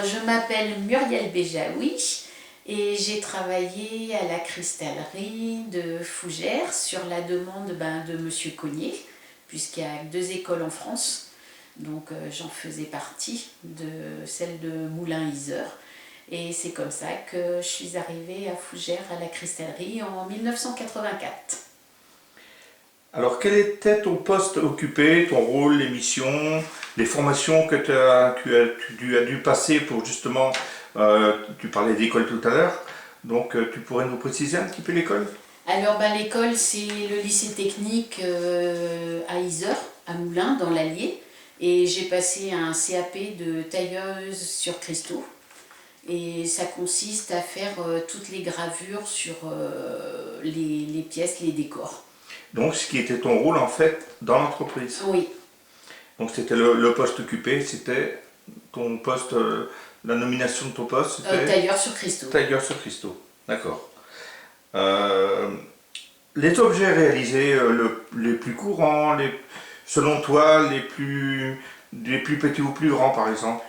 je m'appelle Muriel Béjaoui et j'ai travaillé à la cristallerie de Fougères sur la demande de Monsieur Cognier, puisqu'il y a 2 écoles en France. Donc j'en faisais partie de celle de Moulins-Isère. Et c'est comme ça que je suis arrivée à Fougères à la cristallerie en 1984. Alors, quel était ton poste occupé, ton rôle, les missions, les formations que tu as dû passer pour justement, tu parlais d'école tout à l'heure, donc tu pourrais nous préciser un petit peu l'école? Alors l'école c'est le lycée technique à Isère, à Moulins, dans l'Allier. Et j'ai passé un CAP de tailleuse sur cristaux. Et ça consiste à faire toutes les gravures sur les pièces, les décors. Donc, ce qui était ton rôle en fait dans l'entreprise. Oui. Donc, c'était le poste occupé, c'était ton poste, la nomination de ton poste, c'était Tailleur sur cristaux. tailleur sur cristaux. D'accord. Euh, les objets réalisés, les plus courants, selon toi, les plus petits ou plus grands par exemple?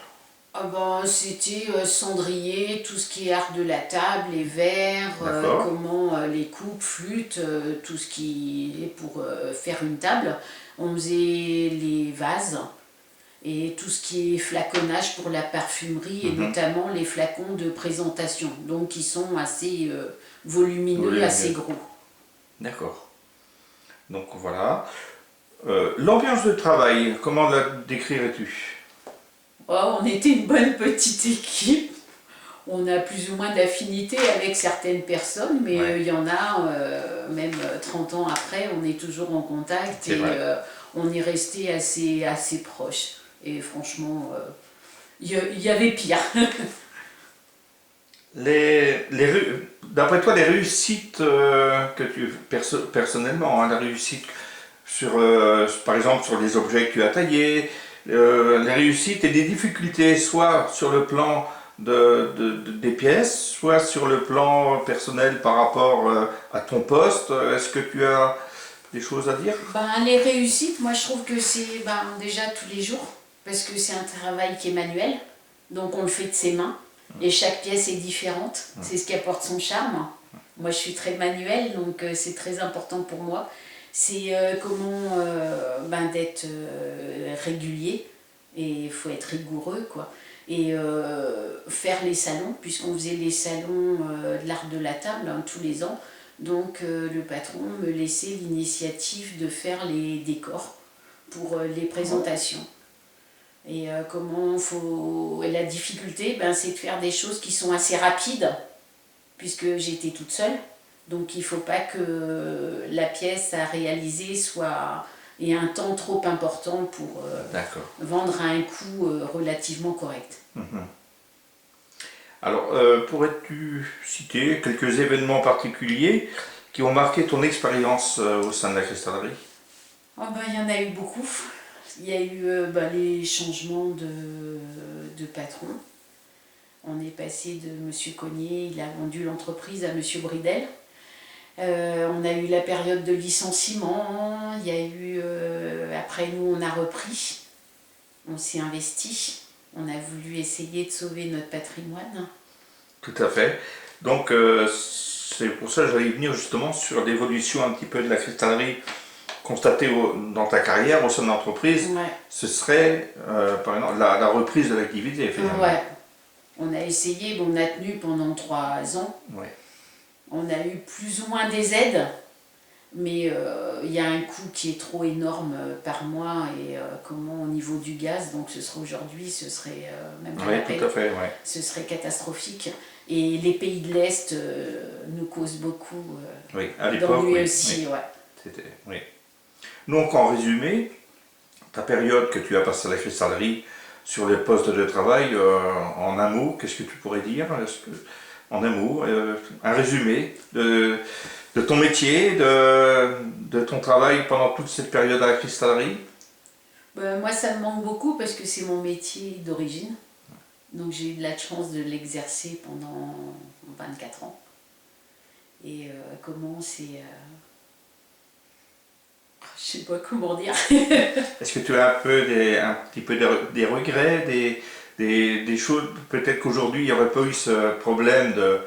C'était cendrier, tout ce qui est art de la table, les verres, D'accord. comment les coupes, flûtes, tout ce qui est pour faire une table. On faisait les vases et tout ce qui est flaconnage pour la parfumerie et notamment les flacons de présentation, donc qui sont assez volumineux, assez gros. D'accord. Donc voilà. L'ambiance de travail, comment la décrirais-tu? Oh, on était une bonne petite équipe. On a plus ou moins d'affinité avec certaines personnes, mais Ouais. il y en a, même 30 ans après, on est toujours en contact C'est et vrai. on est resté assez proches. Et franchement, il y avait pire. D'après toi, les réussites que personnellement, hein, la réussite sur, par exemple, sur les objets que tu as taillés, les réussites et les difficultés, soit sur le plan des pièces, soit sur le plan personnel par rapport à ton poste. Est-ce que tu as des choses à dire? Les réussites, moi je trouve que c'est déjà tous les jours, parce que c'est un travail qui est manuel, donc on le fait de ses mains, et chaque pièce est différente, c'est ce qui apporte son charme. Moi je suis très manuelle, donc c'est très important pour moi. C'est comment d'être régulier, et il faut être rigoureux, quoi. Et faire les salons, puisqu'on faisait les salons de l'art de la table tous les ans. Donc le patron me laissait l'initiative de faire les décors pour les présentations. Et la difficulté, c'est de faire des choses qui sont assez rapides, puisque j'étais toute seule. Donc il ne faut pas que la pièce à réaliser ait un temps trop important pour vendre à un coût relativement correct. Alors, pourrais-tu citer quelques événements particuliers qui ont marqué ton expérience au sein de la cristallerie? Il y en a eu beaucoup. Il y a eu les changements de patron. On est passé de Monsieur Cognier, il a vendu l'entreprise à Monsieur Bridel. On a eu la période de licenciement. Il y a eu, après nous on a repris, on s'est investi. On a voulu essayer de sauver notre patrimoine. Tout à fait. Donc, c'est pour ça que j'allais venir justement sur l'évolution un petit peu de la cristallerie constatée dans ta carrière au sein de l'entreprise. Ouais. Ce serait, par exemple, la reprise de l'activité, finalement. Ouais. On a essayé, on a tenu pendant 3 ans. Ouais. On a eu plus ou moins des aides, mais il y a un coût qui est trop énorme par mois et au niveau du gaz, donc aujourd'hui, ce serait même pas la peine. Tout à fait, ouais. Ce serait catastrophique. Et les pays de l'Est nous causent beaucoup d'ennuis aussi. Ouais. Oui. Donc, en résumé, ta période que tu as passée à la cristallerie sur les postes de travail, en un mot, qu'est-ce que tu pourrais dire? En un mot, un résumé de ton métier, de ton travail pendant toute cette période à la cristallerie? Moi, ça me manque beaucoup parce que c'est mon métier d'origine. Donc j'ai eu de la chance de l'exercer pendant 24 ans. Et je sais pas comment dire. Est-ce que tu as un petit peu des regrets, des choses, peut-être qu'aujourd'hui, il n'y aurait pas eu ce problème de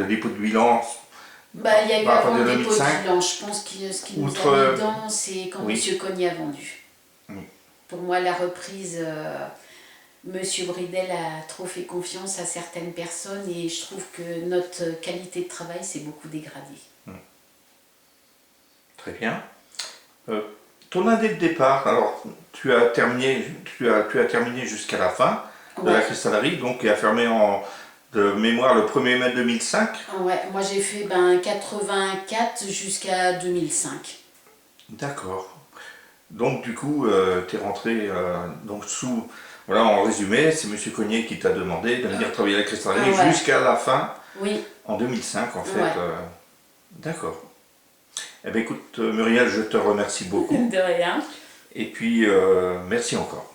dépôt de bilan. Bah, il y a eu À avant partir le de dépôt de 2005, bilan. Je pense que ce qui nous outre, a mis dedans, c'est quand oui. M. Cogny a vendu. Oui. Pour moi, la reprise, M. Bridel a trop fait confiance à certaines personnes et je trouve que notre qualité de travail s'est beaucoup dégradée. Très bien. Ton année de départ, alors tu as terminé jusqu'à la fin de la Ouais. cristallerie, donc qui a fermé de mémoire le 1er mai 2005. Ouais, moi j'ai fait 84 jusqu'à 2005. D'accord. Donc du coup, tu es rentré donc voilà, en résumé, c'est M. Cognier qui t'a demandé de venir travailler à la cristallerie Ouais. jusqu'à la fin, Oui, en 2005 en fait. Ouais. D'accord. Eh bien écoute, Muriel, je te remercie beaucoup. de rien. Et puis, merci encore.